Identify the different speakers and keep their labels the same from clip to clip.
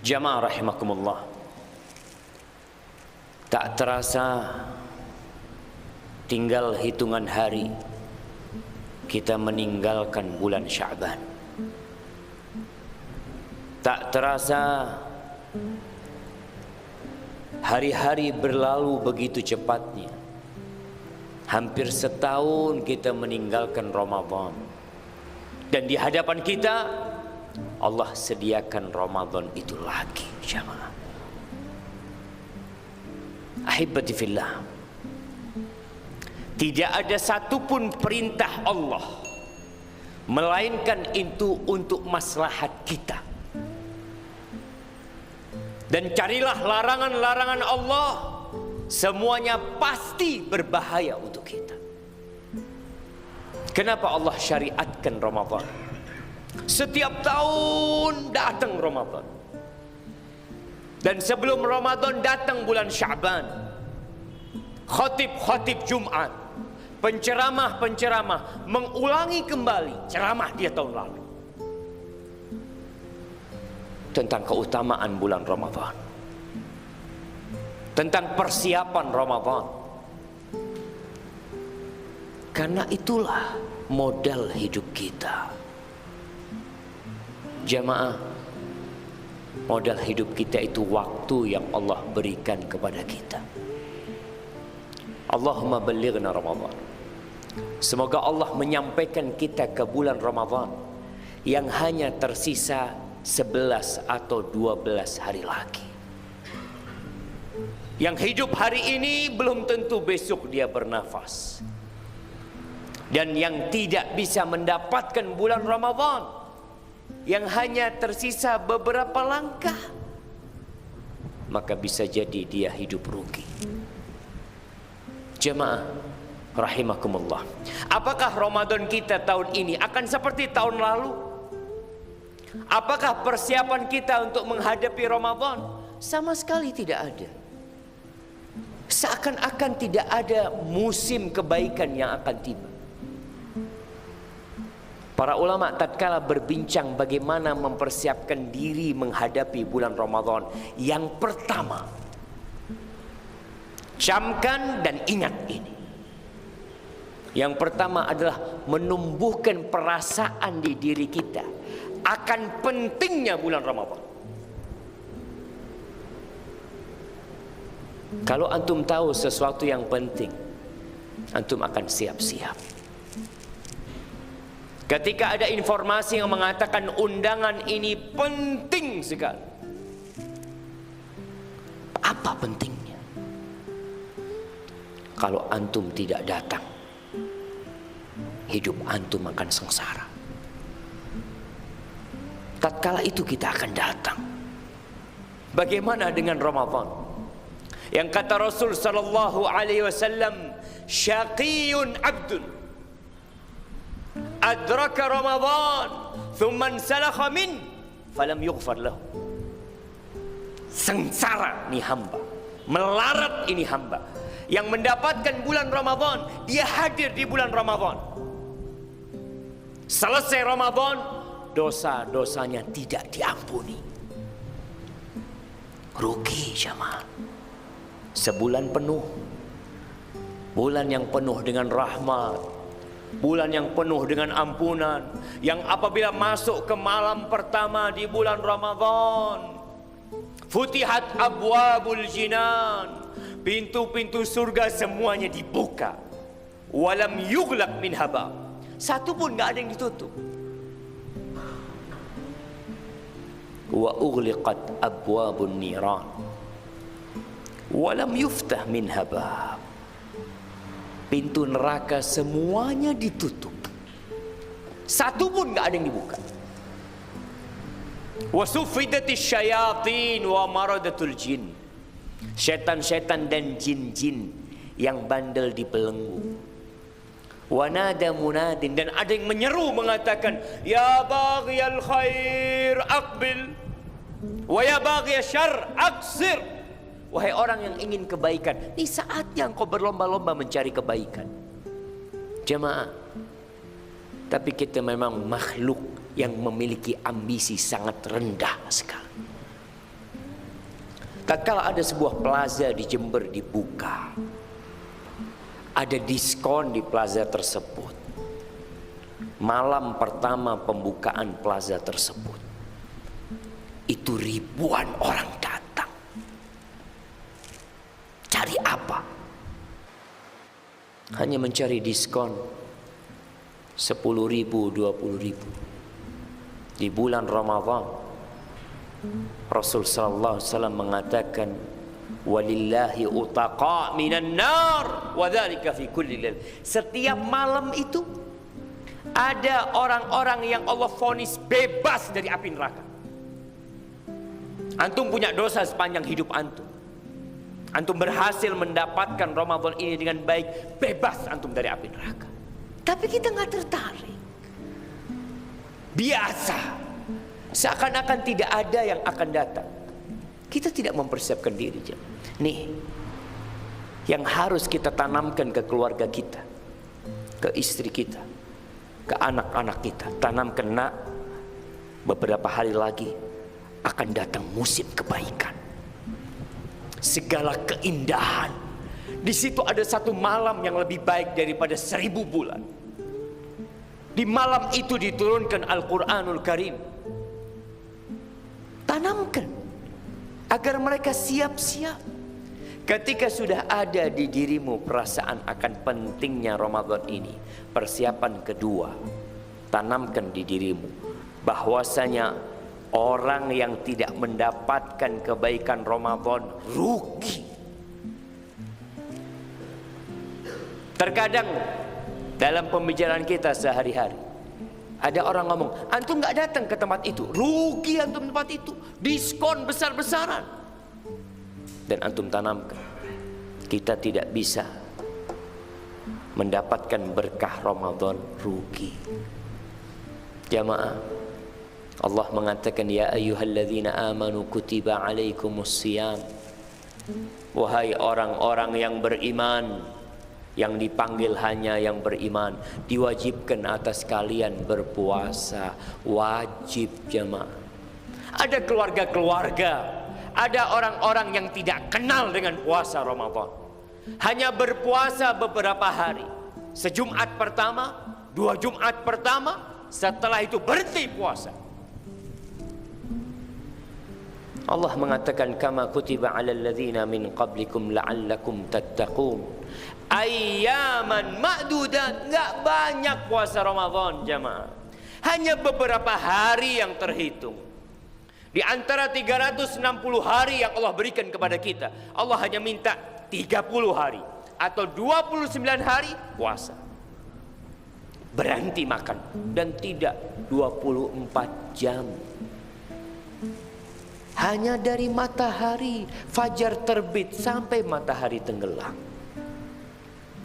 Speaker 1: Jamaah rahimakumullah, tak terasa tinggal hitungan hari kita meninggalkan bulan Sya'ban. Tak terasa hari-hari berlalu begitu cepatnya. Hampir setahun kita meninggalkan Ramadan. Dan di hadapan kita Allah sediakan Ramadan itu lagi, jamaah. Ahibati fillah, tidak ada satupun perintah Allah melainkan itu untuk maslahat kita. Dan carilah larangan-larangan Allah, semuanya pasti berbahaya untuk kita. Kenapa Allah syariatkan Ramadan? Setiap tahun datang Ramadan. Dan sebelum Ramadan datang bulan Sya'ban. Khatib-khatib Jumat, penceramah-penceramah mengulangi kembali ceramah dia tahun lalu tentang keutamaan bulan Ramadan, tentang persiapan Ramadan. Karena itulah modal hidup kita, jamaah. Modal hidup kita itu waktu yang Allah berikan kepada kita. Allahumma ballighna Ramadan. Semoga Allah menyampaikan kita ke bulan Ramadan yang hanya tersisa 11 atau 12 hari lagi. Yang hidup hari ini belum tentu besok dia bernafas. Dan yang tidak bisa mendapatkan bulan Ramadan yang hanya tersisa beberapa langkah, maka bisa jadi dia hidup rugi. Jemaah rahimakumullah, apakah Ramadan kita tahun ini akan seperti tahun lalu? Apakah persiapan kita untuk menghadapi Ramadan? Sama sekali tidak ada. Seakan-akan tidak ada musim kebaikan yang akan tiba. Para ulama tatkala berbincang bagaimana mempersiapkan diri menghadapi bulan Ramadan, yang pertama, camkan dan ingat ini. Yang pertama adalah menumbuhkan perasaan di diri kita akan pentingnya bulan Ramadan. Kalau antum tahu sesuatu yang penting, antum akan siap-siap. Ketika ada informasi yang mengatakan undangan ini penting sekali, apa pentingnya? Kalau antum tidak datang, hidup antum akan sengsara. Tatkala itu kita akan datang. Bagaimana dengan Ramadan? Yang kata Rasul sallallahu alaihi wasallam, syaqiyun abdun adraka Ramadan thumma salakha min falam yughfar lahu. Sengsara ini hamba, melarat ini hamba yang mendapatkan bulan Ramadan, dia hadir di bulan Ramadan, selesai Ramadan dosa-dosanya tidak diampuni. Rugi jamaah. Sebulan penuh, bulan yang penuh dengan rahmat, bulan yang penuh dengan ampunan, yang apabila masuk ke malam pertama di bulan Ramadan, futihat abwabul jinan, pintu-pintu surga semuanya dibuka, walam yughlaq min haba, satu pun enggak ada yang ditutup. Wa ughliqat abwabun niran walam yuftah min haba, pintu neraka semuanya ditutup, satu pun enggak ada yang dibuka. Wa suffidatis syayatin wa maradatul jin, setan-setan dan jin-jin yang bandel dibelenggu. Wa nada munadin, dan ada yang menyeru mengatakan, ya baghiyal khair aqbil wa ya baghiyasy syarr aqsir. Wahai orang yang ingin kebaikan, ini saatnya engkau berlomba-lomba mencari kebaikan. Jemaah, tapi kita memang makhluk yang memiliki ambisi sangat rendah sekali. tatkala ada sebuah plaza di Jember dibuka, ada diskon di plaza tersebut. Malam pertama pembukaan plaza tersebut, itu ribuan orang datang. Cari apa? Hanya mencari diskon 10.000, 20.000. Di bulan Ramadan, Rasul sallallahu alaihi wasallam mengatakan, walillahi utaqa minan nar wa dzalika fi kulli lail. Setiap malam itu ada orang-orang yang Allah vonis bebas dari api neraka. Antum punya dosa sepanjang hidup antum. Antum berhasil mendapatkan Ramadan ini dengan baik, bebas antum dari api neraka. Tapi kita nggak tertarik. Biasa. Seakan-akan tidak ada yang akan datang. Kita tidak mempersiapkan diri. Nih, yang harus kita tanamkan ke keluarga kita, ke istri kita, ke anak-anak kita. Tanamkan, nak, beberapa hari lagi akan datang musim kebaikan. Segala keindahan. Di situ ada satu malam yang lebih baik daripada 1000 bulan. Di malam itu diturunkan Al-Quranul Karim. Tanamkan agar mereka siap-siap. Ketika sudah ada di dirimu perasaan akan pentingnya Ramadan ini, persiapan kedua, tanamkan di dirimu bahwasanya orang yang tidak mendapatkan kebaikan Ramadan rugi. Terkadang dalam pembicaraan kita sehari-hari ada orang ngomong, antum nggak datang ke tempat itu, rugi antum tempat itu, diskon besar-besaran. Dan antum tanamkan, kita tidak bisa mendapatkan berkah Ramadan, rugi. Jamaah, Allah mengatakan, ya ayyuhalladzina amanu kutiba alaikumusiyam. Wahai orang-orang yang beriman, yang dipanggil hanya yang beriman, diwajibkan atas kalian berpuasa. Wajib, jamaah. Ada keluarga-keluarga, ada orang-orang yang tidak kenal dengan puasa Ramadan, hanya berpuasa beberapa hari, sejumat pertama, 2 Jumat pertama, setelah itu berhenti puasa. Allah mengatakan, kama kutiba 'alal ladzina min qablikum la'allakum tattaqun. Ayyaman ma'dudat. Enggak banyak puasa Ramadan, jamaah. Hanya beberapa hari yang terhitung. Di antara 360 hari yang Allah berikan kepada kita, Allah hanya minta 30 hari atau 29 hari puasa. Berhenti makan dan tidak 24 jam. Hanya dari matahari fajar terbit sampai matahari tenggelam.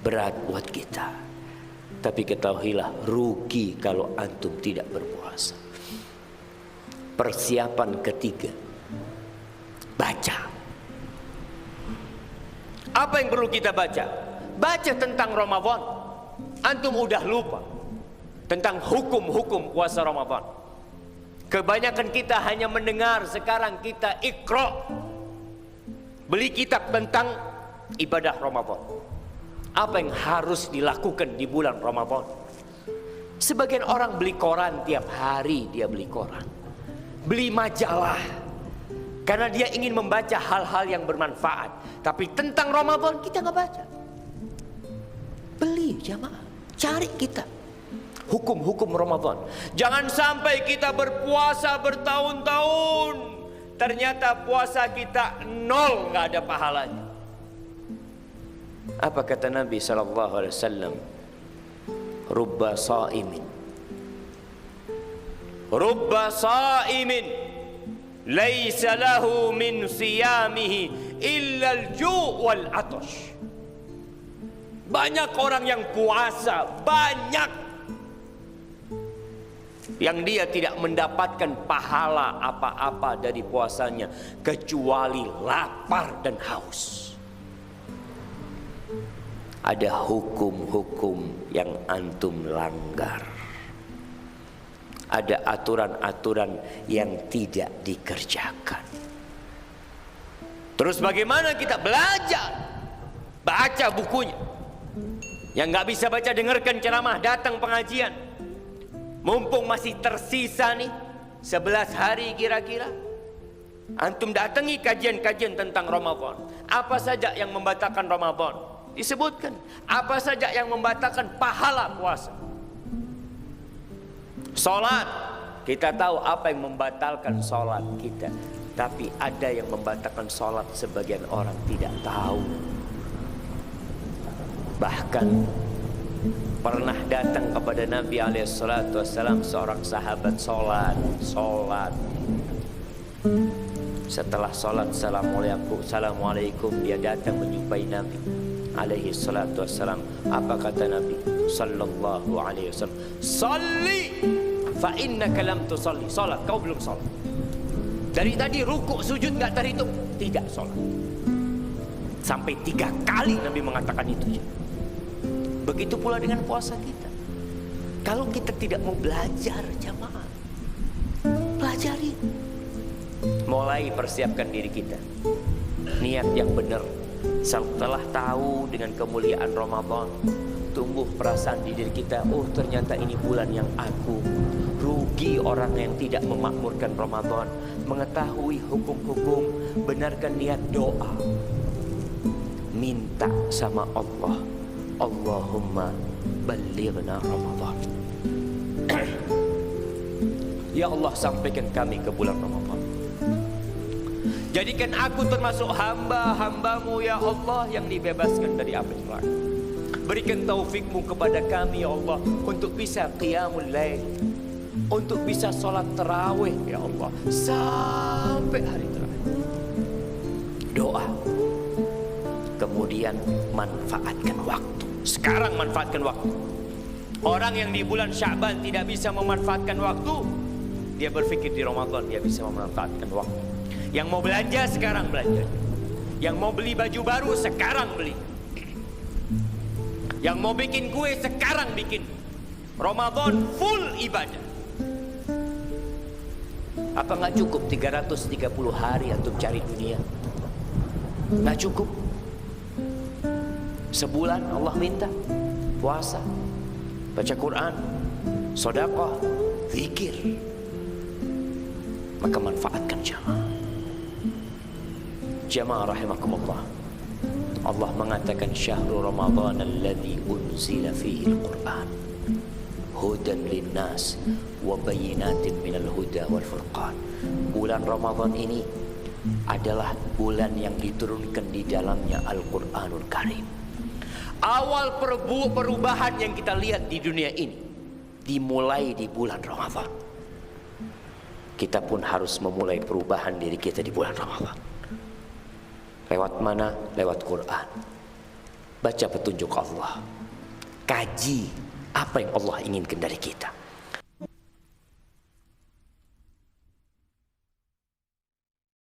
Speaker 1: Berat buat kita. Tapi ketahuilah, rugi kalau antum tidak berpuasa. Persiapan ketiga, baca. Apa yang perlu kita baca? Baca tentang Ramadan. Antum udah lupa tentang hukum-hukum puasa Ramadan. Kebanyakan kita hanya mendengar. Sekarang kita Iqra, beli kitab tentang ibadah Ramadan. Apa yang harus dilakukan di bulan Ramadan? Sebagian orang beli koran, tiap hari dia beli koran, beli majalah, karena dia ingin membaca hal-hal yang bermanfaat. Tapi tentang Ramadan kita nggak baca. Beli, jamaah, cari kita hukum-hukum Ramadan. Jangan sampai kita berpuasa bertahun-tahun, ternyata puasa kita nol, nggak ada pahalanya. Apa kata Nabi sallallahu alaihi wasallam? Rubba sa'imin laisa lahu min siyamihi illa al-ju' wal 'atash. Banyak orang yang puasa, banyak yang dia tidak mendapatkan pahala apa-apa dari puasanya kecuali lapar dan haus. Ada hukum-hukum yang antum langgar. Ada aturan-aturan yang tidak dikerjakan. Terus bagaimana kita belajar? Baca bukunya. Yang nggak bisa baca, dengarkan ceramah, datang pengajian. Mumpung masih tersisa nih 11 hari kira-kira, antum datangi kajian-kajian tentang Ramadan. Apa saja yang membatalkan Ramadan? Disebutkan. Apa saja yang membatalkan pahala puasa? Salat, kita tahu apa yang membatalkan salat kita. Tapi ada yang membatalkan salat sebagian orang tidak tahu. Bahkan pernah datang kepada Nabi SAW seorang sahabat salat. Setelah salat, assalamualaikum, dia datang menjumpai Nabi SAW. Apa kata Nabi sallallahu alaihi wasallam? Salli fa innaka lam tusalli. Salat, kau belum salat. Dari tadi rukuk sujud nggak terhitung, tidak sholat. Sampai 3 kali Nabi mengatakan itu. Begitu pula dengan puasa kita. Kalau kita tidak mau belajar jamaah, pelajari. Mulai persiapkan diri kita. Niat yang benar. Setelah tahu dengan kemuliaan Ramadan, tumbuh perasaan di diri kita, oh ternyata ini bulan yang agung. Rugi orang yang tidak memakmurkan Ramadan. Mengetahui hukum-hukum, benarkan niat doa. Minta sama Allah, Allahumma ballighna Ramadan. Ya Allah, sampaikan kami ke bulan Ramadan. Jadikan aku termasuk hamba-hambamu ya Allah yang dibebaskan dari api neraka. Berikan taufikmu kepada kami ya Allah untuk bisa qiyamul lail, untuk bisa sholat tarawih ya Allah sampai hari terakhir. Doa. Kemudian manfaatkan waktu. Sekarang manfaatkan waktu. Orang yang di bulan Sya'ban tidak bisa memanfaatkan waktu, dia berpikir di Ramadan dia bisa memanfaatkan waktu. Yang mau belanja sekarang belanja. Yang mau beli baju baru sekarang beli. Yang mau bikin kue sekarang bikin. Ramadan full ibadah. Apa nggak cukup 330 hari untuk cari dunia? Nggak cukup. Sebulan Allah minta puasa, baca Quran, sedekah, zikir. Maka manfaatkan jamaah. Jamaah rahimakumullah. Allah mengatakan syahrul Ramadan alladzi unzila fihi al-Qur'an hudan linnas wa bayyinatin minal huda wal furqan. Bulan Ramadan ini adalah bulan yang diturunkan di dalamnya Al-Qur'anul Karim. Awal perubahan yang kita lihat di dunia ini dimulai di bulan Ramadan. Kita pun harus memulai perubahan diri kita di bulan Ramadan. Lewat mana? Lewat Quran. Baca petunjuk Allah. Kaji apa yang Allah inginkan dari kita.